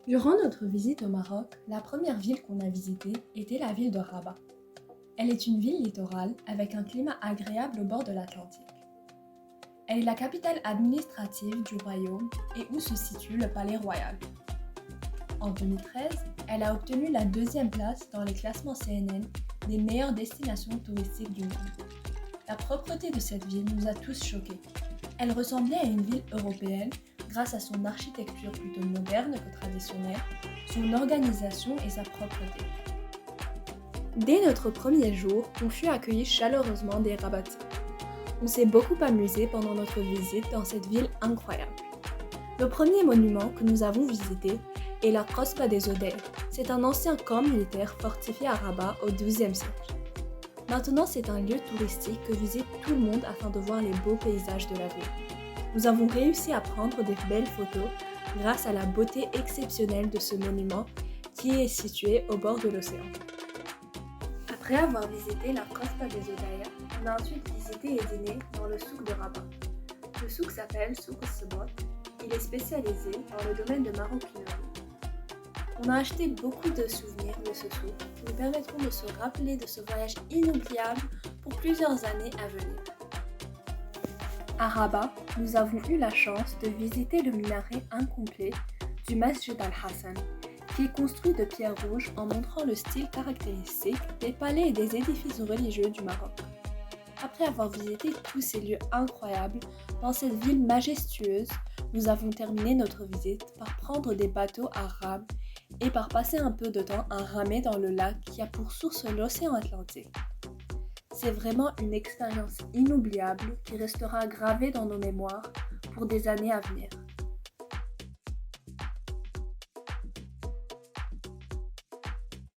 Durant notre visite au Maroc, la première ville qu'on a visitée était la ville de Rabat. Elle est une ville littorale avec un climat agréable au bord de l'Atlantique. Elle est la capitale administrative du royaume et où se situe le palais royal. En 2013, elle a obtenu la deuxième place dans les classements CNN des meilleures destinations touristiques du monde. La propreté de cette ville nous a tous choqués. Elle ressemblait à une ville européenne grâce à son architecture plutôt moderne que traditionnelle, son organisation et sa propreté. Dès notre premier jour, on fut accueillis chaleureusement des Rabatis. On s'est beaucoup amusé pendant notre visite dans cette ville incroyable. Le premier monument que nous avons visité est la Rospa des Odeilles. C'est un ancien camp militaire fortifié à Rabat au XIIe siècle. Maintenant, c'est un lieu touristique que visite tout le monde afin de voir les beaux paysages de la ville. Nous avons réussi à prendre des belles photos grâce à la beauté exceptionnelle de ce monument qui est situé au bord de l'océan. Après avoir visité la Costa des Odaïa, on a ensuite visité et dîné dans le souk de Rabat. Le souk s'appelle Souk al-Sabot. Il est spécialisé dans le domaine de maroquinerie. On a acheté beaucoup de souvenirs de ce souk qui nous permettront de se rappeler de ce voyage inoubliable pour plusieurs années à venir. À Rabat, nous avons eu la chance de visiter le minaret incomplet du Masjid al-Hassan, qui est construit de pierre rouge en montrant le style caractéristique des palais et des édifices religieux du Maroc. Après avoir visité tous ces lieux incroyables dans cette ville majestueuse, nous avons terminé notre visite par prendre des bateaux à rames et par passer un peu de temps à ramer dans le lac qui a pour source l'océan Atlantique. C'est vraiment une expérience inoubliable qui restera gravée dans nos mémoires pour des années à venir.